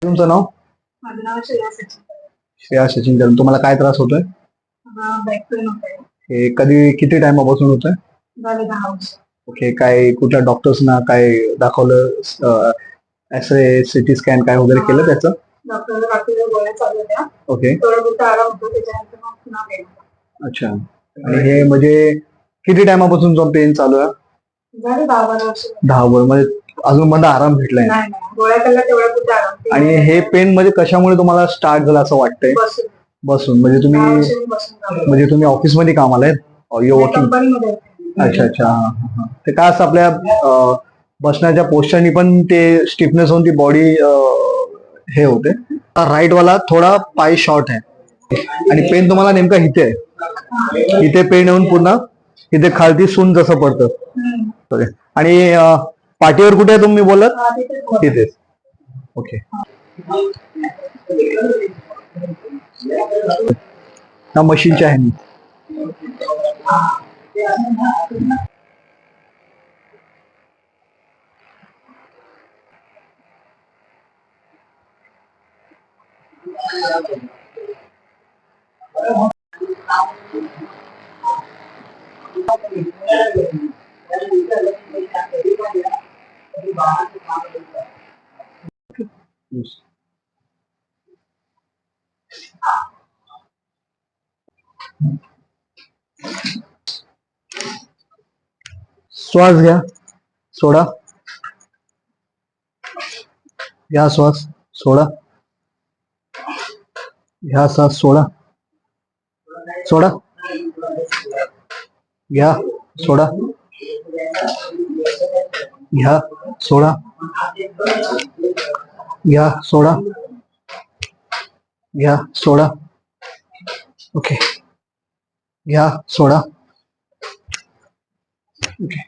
तुमचं नाव? माझं नाव श्रेया सचिन. श्रेया सचिन कदम. तुम्हाला काय त्रास होतोय? मला बॅक पेन होत आहे. हे कधी किती टाइमापासून होतोय? झाले 10 वर्ष. ओके. काय कुठल्या डॉक्टर्सना काय दाखवलं? एक्सरे, सिटी स्कॅन काय वगैरे केलं त्याचं? डॉक्टरला रात्रीच्या गोळ्या चालू होत्या. ओके. थोडा बहुत आराम होतो, त्याच्यानंतर मग पुन्हा पेन. अच्छा. आणि हे म्हणजे किती टाइमापासून जो पेन चालू आहे? झाले 10-12 वर्ष. 10 वर म्हणजे अजून मध्ये आराम भेटलाय? नाही नाही, गोळ्या खाल्ल्या तेवढ्या पुरता आराम. आणि हे पेन म्हणजे कशामुळे तुम्हाला स्टार्ट झालं असं वाटतंय? बसून. बसून म्हणजे 10 तुम्ही वर्ष मी बसून राहते. म्हणजे तुम्ही ऑफिसमध्ये कामाला आहेत? You working? कंपनीमध्ये आहे. अच्छा अच्छा. हा, हा, हा. ते काय असतं आपल्या बसण्याच्या पोस्चरनी पण ते स्टिफनेस होऊन ती बॉडी हे होते. राईट वाला थोडा पाय शॉर्ट आहे आणि पेन तुम्हाला नेमका इथे आहे. इथे पेन येऊन पुन्हा इथे खालती सून जसं पडतं. ओके. आणि पाठीवर कुठे आहे तुम्ही बोलत? तिथे. ओके. त्या मशीनच्या आहे. श्वास घ्या, सोडा. घ्या श्वास, सोडा. घ्या श्वास, सोडा. सोडा. घ्या, सोडा. घ्या, सोडा. घ्या, सोडा. घ्या, सोडा. ओके. घ्या, सोडा. ओके.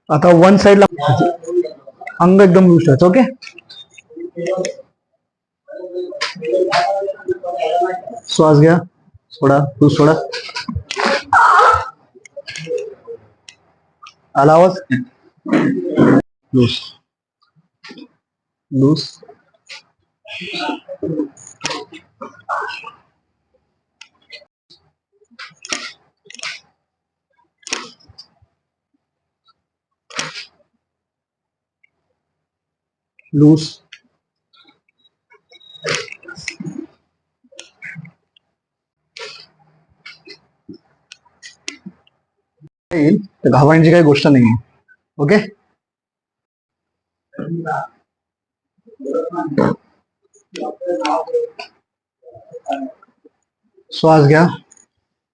आता वन साइडला अंग एकदम लूज ठेवायचं. ओके. श्वास घ्या, सोडा. तू सोडा. आला आवाज? Loose loose. लूज. येईल तर घाबरण्याची काही गोष्ट नाही. ओके. श्वास घ्या,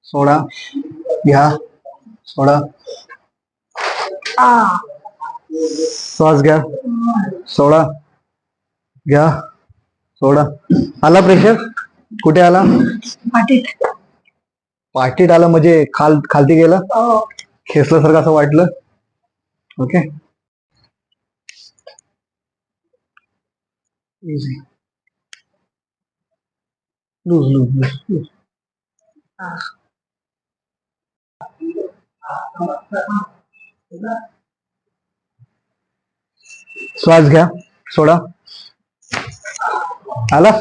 सोडा. घ्या, सोडा. श्वास घ्या, सोडा. घ्या, सोडा. आला प्रेशर? कुठे आला? पाठीत. पाठीत आलं म्हणजे खालती गेलं? खेचल्यासारखं असं वाटलं? Okay. Easy. Loose loose loose loose. श्वास घ्या, सोडा. आला?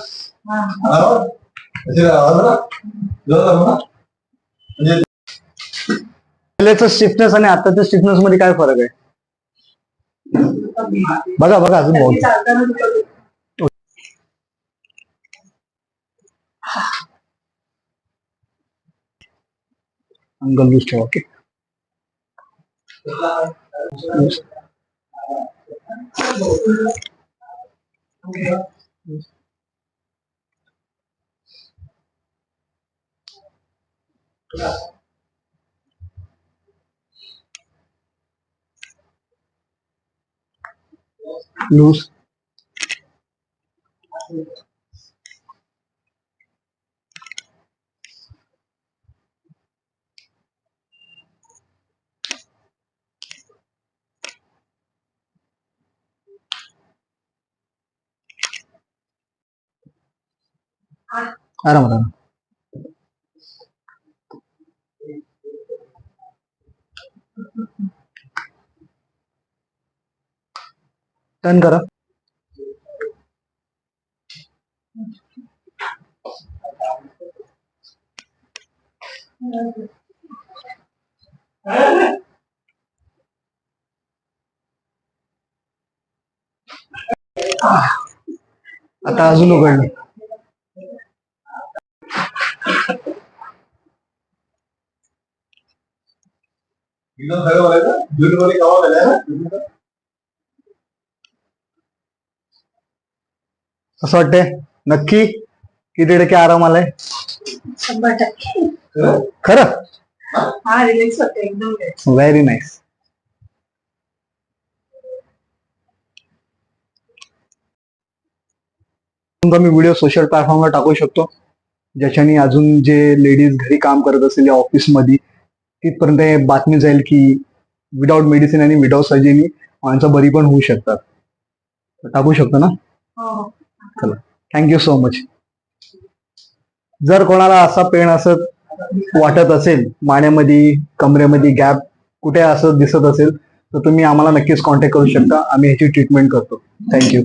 पहिल्याचं स्टिफनेस आणि आताच्या स्टिफनेस मध्ये काय फरक आहे? बघा बघा अजून बहुत. अंग लूज ठेवा. ओके. लूज. आराम आराम. टर्न करा. आता अजून उघडलं. असं वाटतंय नक्की किती टक्के आराम आलाय? 100%. खरं? हा रिलॅक्स होते एकदम relax. Very nice. मी व्हिडिओ सोशल प्लॅटफॉर्मला टाकू शकतो, ज्याच्याने अजून जे लेडीज घरी काम करत असेल या ऑफिसमध्ये तिथपर्यंत हे बातमी जाईल की विदाउट मेडिसिन आणि विदाउट सर्जरी माणसं बरी पण होऊ शकतात. तर टाकू शकतो ना? हो. चला, थँक्यू सो मच. जर कोणाला असा पेन असं वाटत असेल, मानेमध्ये कमरेमध्ये गॅप कुठे असं दिसत असेल, तर तुम्ही आम्हाला नक्कीच कॉन्टॅक्ट करू शकता. आम्ही ह्याची ट्रीटमेंट करतो. थँक्यू.